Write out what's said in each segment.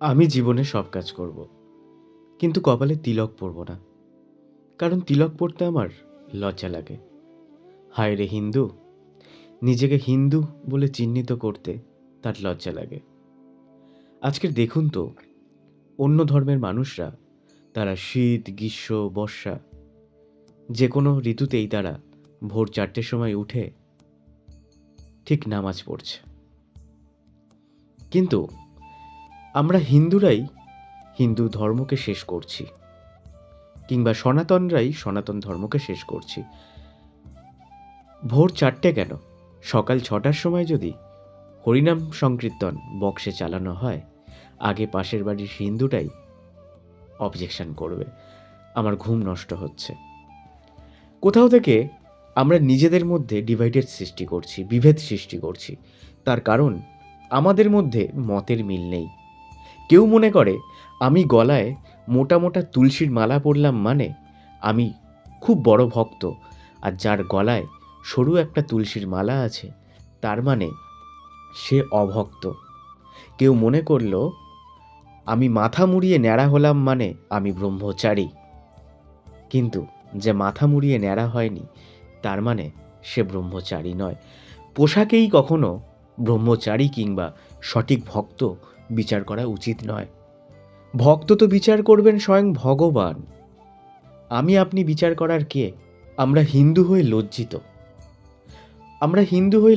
আমি জীবনে সব কাজ করব, কিন্তু কপালে তিলক পরব না। কারণ তিলক পরতে আমার লজ্জা লাগে। হায় রে হিন্দু, নিজেকে হিন্দু বলে চিহ্নিত করতে তার লজ্জা লাগে। আজকের দেখুন তো, অন্য ধর্মের মানুষরা, তারা শীত, গ্রীষ্ম, বর্ষা যে কোনো ঋতুতেই তারা ভোর 4টের সময় উঠে ঠিক নামাজ পড়ছে। কিন্তু আমরা হিন্দুরাই হিন্দু ধর্মকে শেষ করছি, কিংবা সনাতনরাই সনাতন ধর্মকে শেষ করছি। ভোর 4টে কেন, সকাল 6টার সময় যদি হরিনাম সংকীর্তন বক্সে চালানো হয়, আগে পাশের বাড়ির হিন্দুটাই অবজেকশন করবে, আমার ঘুম নষ্ট হচ্ছে। কোথাও থেকে আমরা নিজেদের মধ্যে ডিভাইডেড সৃষ্টি করছি, বিভেদ সৃষ্টি করছি। তার কারণ আমাদের মধ্যে মতের মিল নেই। কেউ মনে করে আমি গলায় মোটা মোটা তুলসীর মালা পরলাম মানে আমি খুব বড় ভক্ত, আর যার গলায় সরু একটা তুলসীর মালা আছে তার মানে সে অভক্ত। কেউ মনে করলো আমি মাথা মুড়িয়ে ন্যাড়া হলাম মানে আমি ব্রহ্মচারী, কিন্তু যে মাথা মুড়িয়ে ন্যাড়া হয়নি তার মানে সে ব্রহ্মচারী নয়। পোশাকেই কখনো ব্রহ্মচারী কিংবা সঠিক ভক্ত বিচার করা উচিত নয়। ভক্ত তো বিচার করবেন স্বয়ং ভগবান। আমি আপনি বিচার করার কে? আমরা হিন্দু হয়ে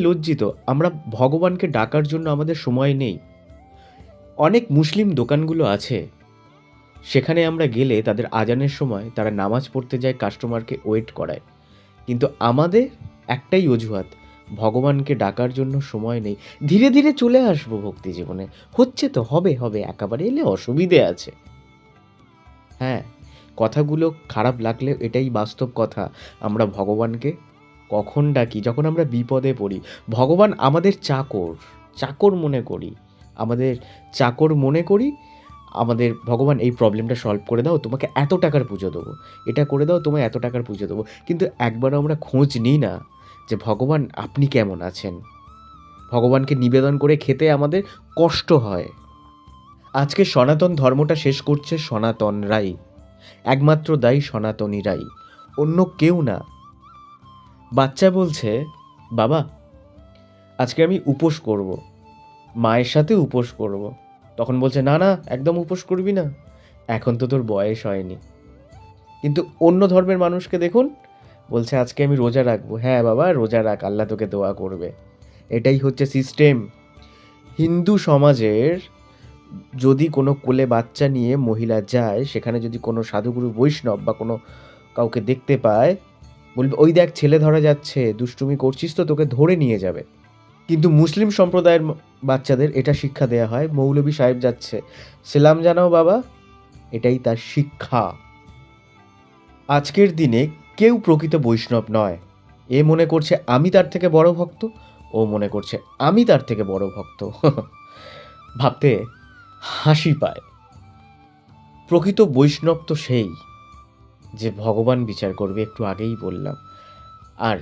লজ্জিত। আমরা ভগবানকে ডাকার জন্য আমাদের সময় নেই। অনেক মুসলিম দোকানগুলো আছে, সেখানে আমরা গেলে তাদের আজানের সময় তারা নামাজ পড়তে যায়, কাস্টমারকে ওয়েট করায়। কিন্তু আমাদের একটাই অজুহাত, ভগবানকে ডাকার জন্য সময় নেই। ধীরে ধীরে চলে আসবো ভক্তি জীবনে, হচ্ছে তো, হবে হবে, একেবারে এলে অসুবিধে আছে। হ্যাঁ, কথাগুলো খারাপ লাগলেও এটাই বাস্তব কথা। আমরা ভগবানকে কখন ডাকি? যখন আমরা বিপদে পড়ি। ভগবান আমাদের চাকর, চাকর মনে করি, আমাদের চাকর মনে করি। আমাদের ভগবান এই প্রবলেমটা সলভ করে দাও, তোমাকে এত টাকার পুজো দেবো, এটা করে দাও, তোমায় এত টাকার পুজো দেবো। কিন্তু একবারও আমরা খোঁজ নিই না যে ভগবান আপনি কেমন আছেন। ভগবানকে নিবেদন করে খেতে আমাদের কষ্ট হয়। আজকে সনাতন ধর্মটা শেষ করছে সনাতনরাই, একমাত্র দায়ী সনাতনীরাই, অন্য কেউ না। বাচ্চা বলছে, বাবা আজকে আমি উপোস করব, মায়ের সাথে উপোস করব। তখন বলছে, না না, একদম উপোস করবি না, এখন তো তোর বয়স হয়নি। কিন্তু অন্য ধর্মের মানুষকে দেখুন, বলছে আজকে আমি রোজা রাখবো। হ্যাঁ বাবা, রোজা রাখ, আল্লাহ তোকে দোয়া করবে। এটাই হচ্ছে সিস্টেম। হিন্দু সমাজের যদি কোনো কোলে বাচ্চা নিয়ে মহিলা যায়, সেখানে যদি কোনো সাধুগুরু বৈষ্ণব বা কোনো কাউকে দেখতে পায়, বলবে ওই দেখ ছেলে ধরা যাচ্ছে, দুষ্টুমি করছিস তো, তোকে ধরে নিয়ে যাবে। কিন্তু মুসলিম সম্প্রদায়ের বাচ্চাদের এটা শিক্ষা দেওয়া হয়, মৌলভী সাহেব যাচ্ছে, সেলাম জানাও বাবা, এটাই তার শিক্ষা। আজকের দিনে কেউ প্রকৃত বৈষ্ণব নয়। এ মনে করছে আমি তার থেকে বড় ভক্ত, ও মনে করছে আমি তার থেকে বড় ভক্ত। ভাবতে হাসি পায়। প্রকৃত বৈষ্ণব তো সেই যে ভগবান বিচার করবে, একটু আগেই বললাম। আর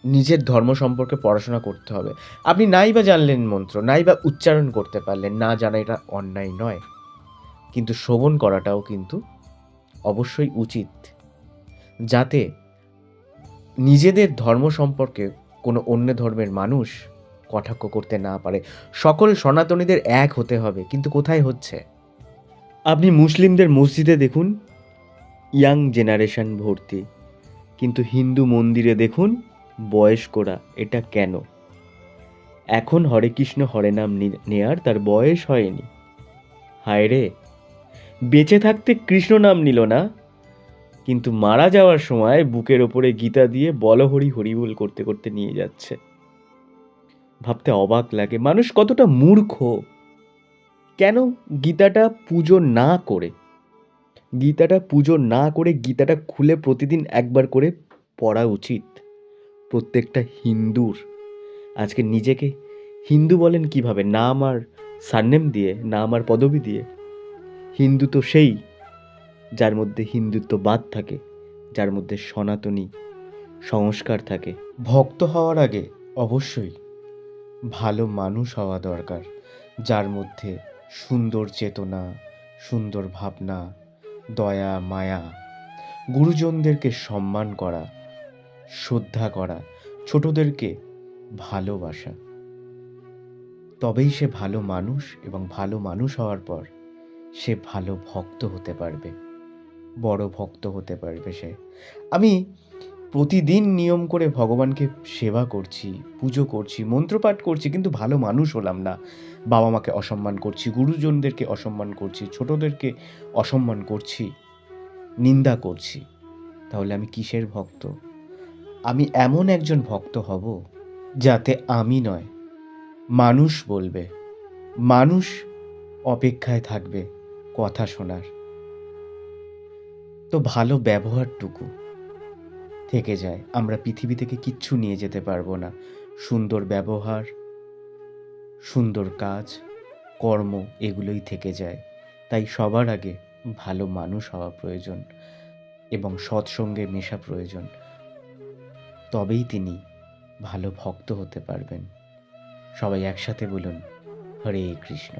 নিজের ধর্ম সম্পর্কে পড়াশোনা করতে হবে। আপনি নাই বা জানলেন মন্ত্র, নাই বা উচ্চারণ করতে পারলেন, না জানা এটা অন্যায় নয়, কিন্তু শ্রবণ করাটাও কিন্তু অবশ্যই উচিত, যাতে নিজেদের ধর্ম সম্পর্কে কোনো অন্য ধর্মের মানুষ কটাক্ষ করতে না পারে। সকল সনাতনীদের এক হতে হবে, কিন্তু কোথায় হচ্ছে? আপনি মুসলিমদের মসজিদে দেখুন ইয়াং জেনারেশন ভর্তি, কিন্তু হিন্দু মন্দিরে দেখুন বয়স্করা। এটা কেন? এখন হরে কৃষ্ণ হরে নাম নেয়ার তার বয়স হয়নি। হায় রে, বেঁচে থাকতে কৃষ্ণ নাম নিল না, কিন্তু মারা যাওয়ার সময় বুকের ওপরে গীতা দিয়ে বল হরি হরিবোল করতে করতে নিয়ে যাচ্ছে। ভাবতে অবাক লাগে মানুষ কতটা মূর্খ। কেন গীতাটা পুজো না করে, গীতাটা খুলে প্রতিদিন একবার করে পড়া উচিত প্রত্যেকটা হিন্দুর। আজকে নিজেকে হিন্দু বলেন কিভাবে? না আমার সারনেম দিয়ে, না আমার পদবি দিয়ে। হিন্দু তো সেই যার মধ্যে হিন্দুত্ববাদ থাকে, যার মধ্যে সনাতনী সংস্কার থাকে। ভক্ত হওয়ার আগে অবশ্যই ভালো মানুষ হওয়া দরকার, যার মধ্যে সুন্দর চেতনা, সুন্দর ভাবনা, দয়া, মায়া, গুরুজনদেরকে সম্মান করা, শ্রদ্ধা করা, ছোটদেরকে ভালোবাসা। তবেই সে ভালো মানুষ, এবং ভালো মানুষ হওয়ার পর সে ভালো ভক্ত হতে পারবে, বড় ভক্ত হতে পারবে সে। আমি প্রতিদিন নিয়ম করে ভগবানকে সেবা করছি, পুজো করছি, মন্ত্রপাঠ করছি, কিন্তু ভালো মানুষ হলাম না। বাবা মাকে অসম্মান করছি, গুরুজনদেরকে অসম্মান করছি, ছোটদেরকে অসম্মান করছি, নিন্দা করছি। তাহলে আমি কিসের ভক্ত? আমি এমন একজন ভক্ত হব যাতে আমি নয়, মানুষ বলবে, মানুষ অপেক্ষায় থাকবে কথা শোনার। তো ভালো ব্যবহারটুকু থেকে যায়। আমরা পৃথিবী থেকে কিচ্ছু নিয়ে যেতে পারবো না। সুন্দর ব্যবহার, সুন্দর কাজ, কর্ম, এগুলোই থেকে যায়। তাই সবার আগে ভালো মানুষ হওয়া প্রয়োজন এবং সৎসঙ্গে মেশা প্রয়োজন। তবেই তিনি ভালো ভক্ত হতে পারবেন। সবাই একসাথে বলুন, হরে কৃষ্ণ।